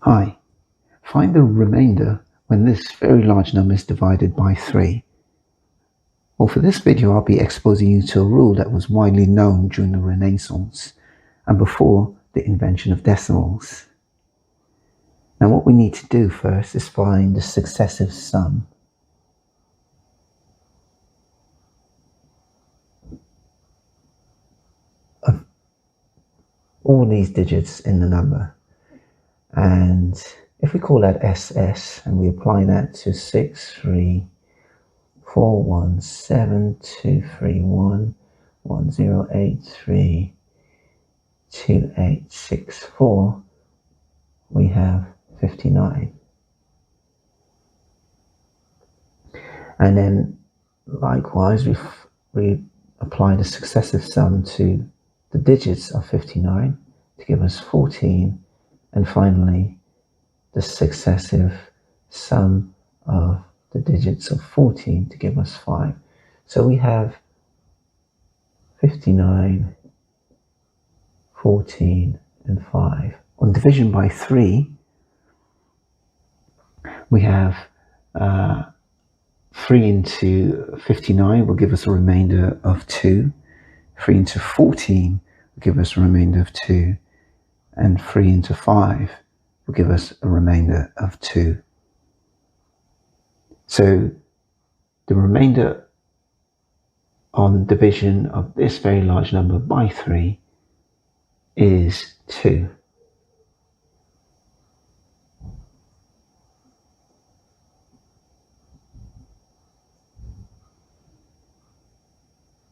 Hi, find the remainder when this very large number is divided by 3. Well, for this video, I'll be exposing you to a rule that was widely known during the Renaissance and before the invention of decimals. Now, what we need to do first is find the successive sum of all these digits in the number. And if we call that SS and we apply that to 634172310832864, we have 59. And then likewise, we apply the successive sum to the digits of 59 to give us 14, and finally the successive sum of the digits of 14 to give us 5. So we have 59, 14, and 5. On division by 3, we have 3 into 59 will give us a remainder of 2. 3 into 14 will give us a remainder of 2. And 3 into 5 will give us a remainder of 2. So the remainder on division of this very large number by 3 is 2.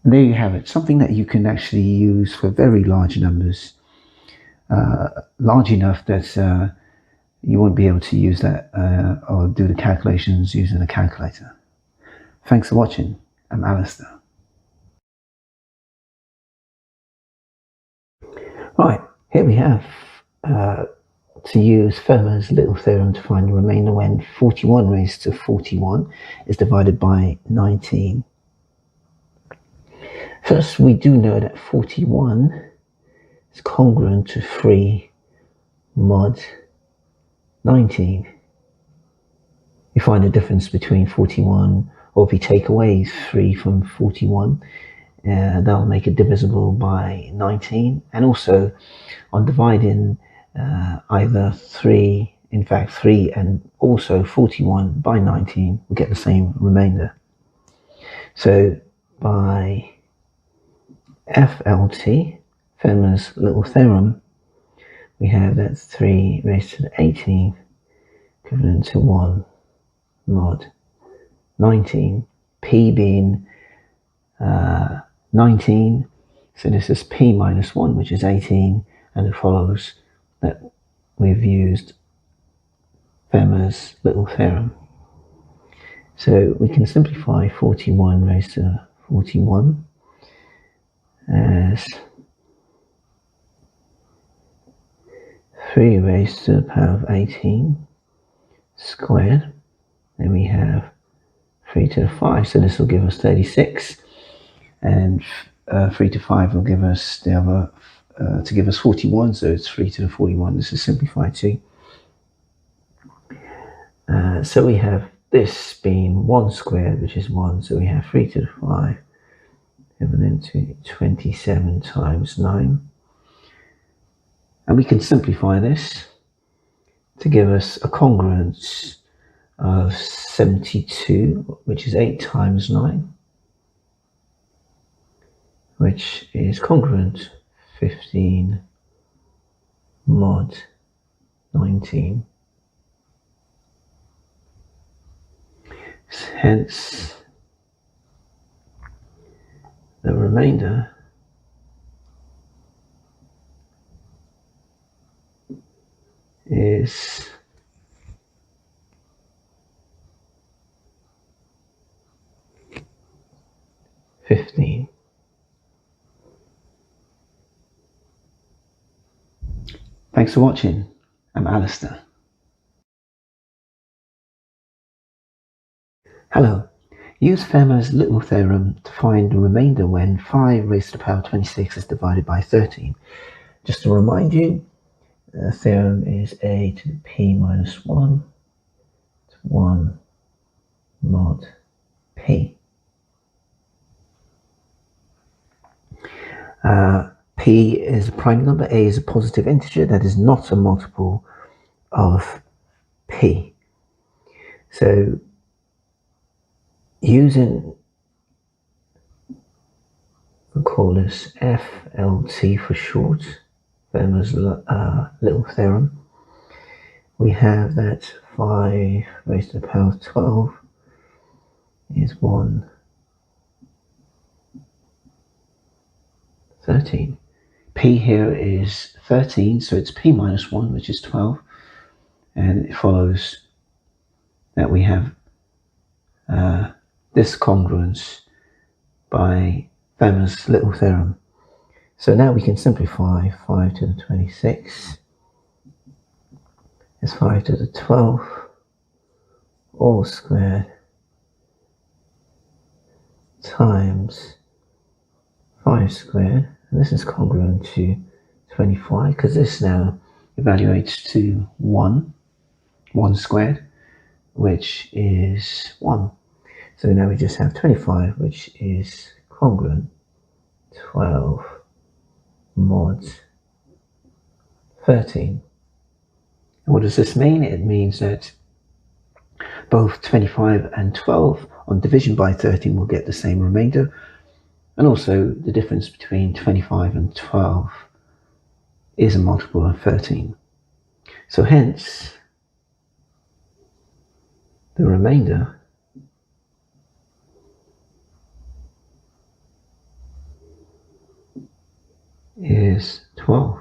And there you have it, something that you can actually use for very large numbers, large enough that you won't be able to use that or do the calculations using a calculator. Thanks for watching. I'm Alistair. Right, here we have to use Fermat's little theorem to find the remainder when 41 raised to 41 is divided by 19. First, we do know that 41 is congruent to 3 mod 19. You find the difference between 41, or if you take away 3 from 41, that'll make it divisible by 19. And also on dividing either 3 and also 41 by 19, we get the same remainder. So by FLT, Fermat's little theorem, we have that 3 raised to the 18 equivalent to 1 mod 19, P being 19, so this is P minus 1, which is 18, and it follows that we've used Fermat's little theorem. So we can simplify 41 raised to 41 as 3 raised to the power of 18 squared. Then we have 3 to the 5, so this will give us 36, and 3 to 5 will give us the other, to give us 41, so it's 3 to the 41. This is simplified too. So we have this being 1 squared, which is 1, so we have 3 to the 5 equivalent to 27 times 9. And we can simplify this to give us a congruence of 72, which is 8 times 9, which is congruent 15 mod 19. Hence, the remainder is 15. Thanks for watching. I'm Alistair. Hello. Use Fermat's little theorem to find the remainder when 5 raised to the power 26 is divided by 13. Just to remind you, theorem is a to the p minus 1 to 1 mod p. P is a prime number, a is a positive integer that is not a multiple of p. So using, we'll call this FLT for short, Fermat's little theorem, we have that 5 raised to the power of 12 is 113. P here is 13, so it's p minus 1, which is 12, and it follows that we have this congruence by Fermat's little theorem. So now we can simplify 5 to the 26 is 5 to the 12 all squared times 5 squared, and this is congruent to 25 because this now evaluates to 1 squared, which is 1. So now we just have 25, which is congruent 12 mod 13. And what does this mean? It means that both 25 and 12 on division by 13 will get the same remainder, and also the difference between 25 and 12 is a multiple of 13. So hence, the remainder is 12.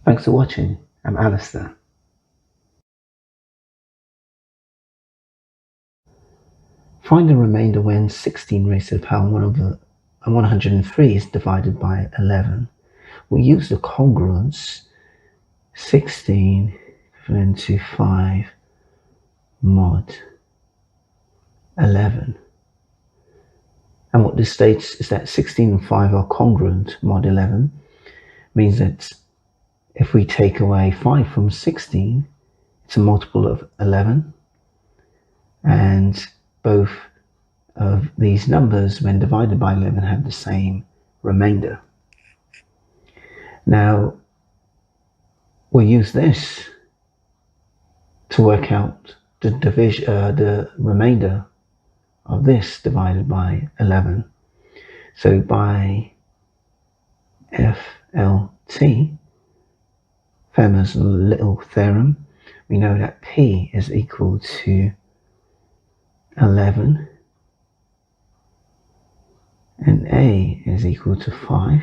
Thanks for watching. I'm Alistair. Find the remainder when 16 raised to the power 103 is divided by 11. We'll use the congruence 16 equivalent to 5 mod 11. And what this states is that 16 and 5 are congruent mod 11, means that if we take away 5 from 16, it's a multiple of 11, and both of these numbers, when divided by 11, have the same remainder. Now, we'll use this to work out the remainder of this divided by 11. So by FLT, Fermat's little theorem, we know that P is equal to 11 and A is equal to 5.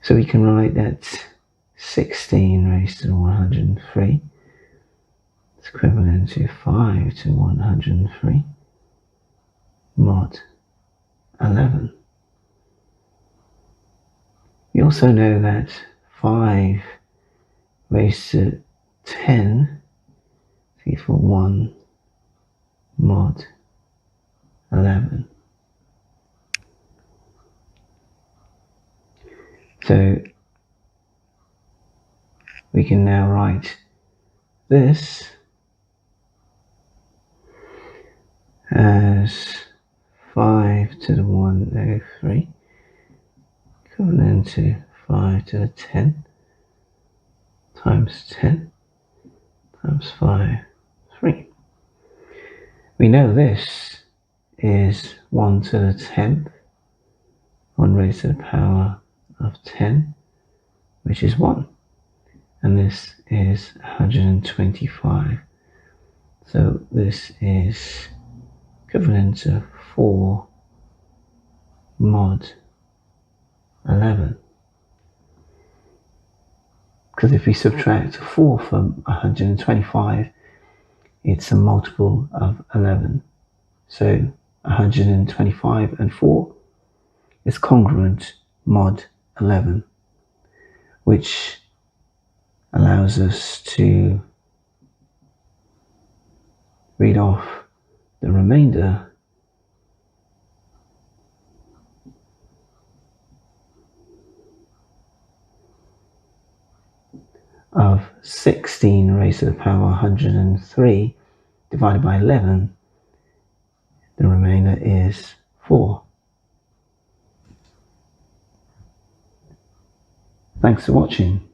So we can write that 16 raised to 103 is equivalent to 5 to 103 mod 11. We also know that 5 raised to 10 is equal to 1 mod 11. So we can now write this as 5 to the 103 equivalent to 5 to the 10 times 10 times 5, 3. We know this is 1 to the 10th, 1 raised to the power of 10, which is 1. And this is 125. So this is equivalent to 4 mod 11. Because if we subtract 4 from 125, it's a multiple of 11. So 125 and 4 is congruent mod 11, which allows us to read off the remainder of 16 raised to the power 103 divided by 11, the remainder is 4. Thanks for watching.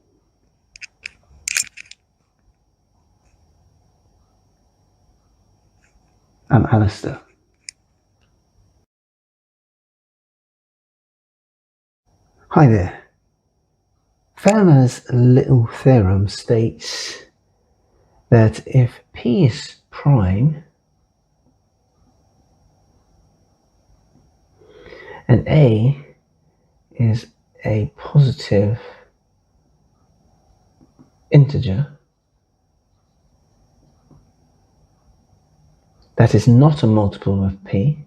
I'm Alistair. Hi there. Fermat's little theorem states that if P is prime and A is a positive integer that is not a multiple of P,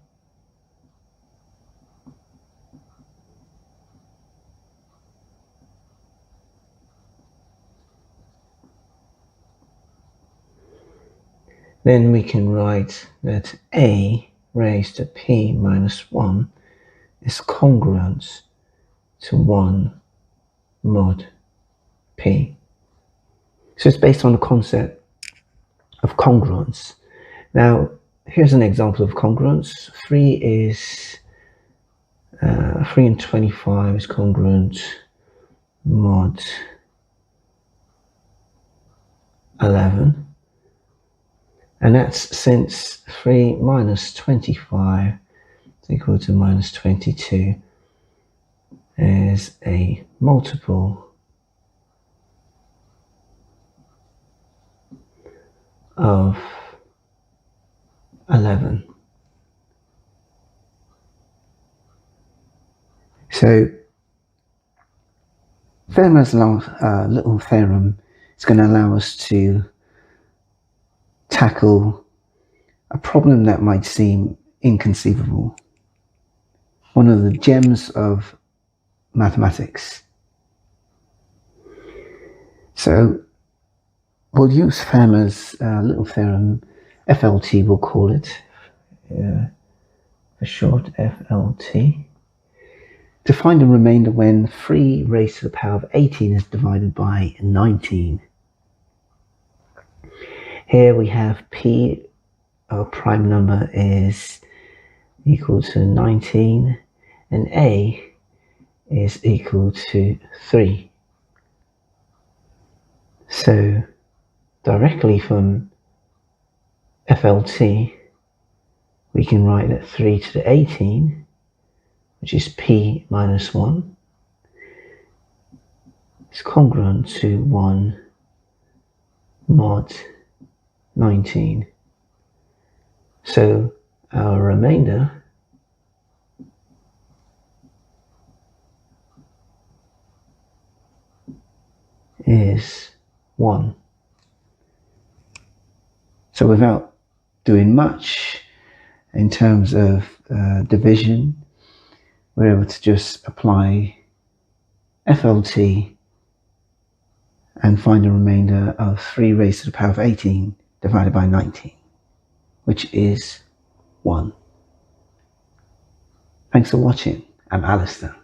then we can write that A raised to P minus 1 is congruent to 1 mod P. So it's based on the concept of congruence. Now, here's an example of congruence. 3 and 25 is congruent mod 11. And that's since 3 minus 25 is equal to minus 22 is a multiple of 11. So Fermat's little theorem is going to allow us to tackle a problem that might seem inconceivable. One of the gems of mathematics. So we'll use Fermat's little theorem, FLT we'll call it, for short, FLT, to find a remainder when 3 raised to the power of 18 is divided by 19. Here we have P, our prime number, is equal to 19, and A is equal to 3. So directly from FLT, we can write that 3 to the 18, which is P minus 1, is congruent to 1 mod 19. So our remainder is 1. So without doing much in terms of division, we're able to just apply FLT and find a remainder of 3 raised to the power of 18 divided by 19, which is 1. Thanks for watching. I'm Alistair.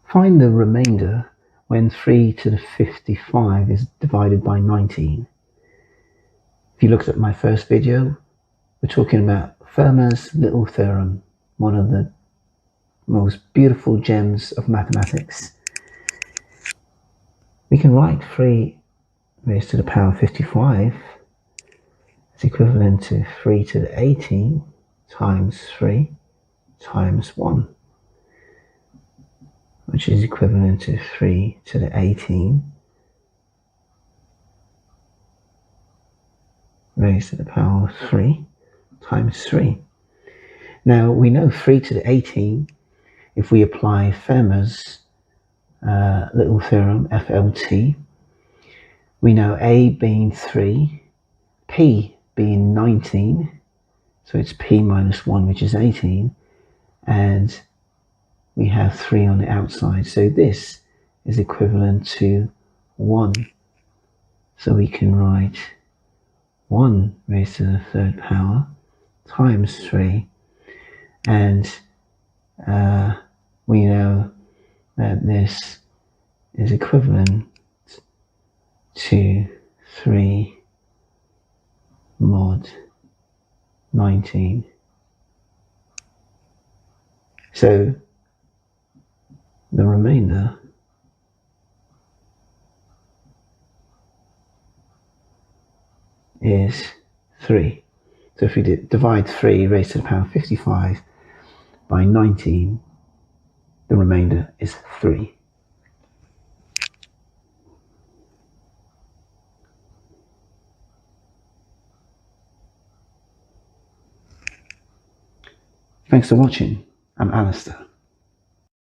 Find the remainder when 3 to the 55 is divided by 19. If you looked at my first video, we're talking about Fermat's little theorem, one of the most beautiful gems of mathematics. We can write 3 raised to the power of 55 is equivalent to 3 to the 18 times 3 times 1, which is equivalent to 3 to the 18 raised to the power of 3 times 3. Now we know 3 to the 18, if we apply Fermat's little theorem, FLT, we know A being 3, P being 19, so it's P minus 1, which is 18, and we have 3 on the outside, so this is equivalent to 1. So we can write 1 raised to the 3rd power times 3, and we know then this is equivalent to 3 mod 19. So the remainder is 3. So if we divide 3 raised to the power 55 by 19, the remainder is 3. Thanks for watching. I'm Alistair.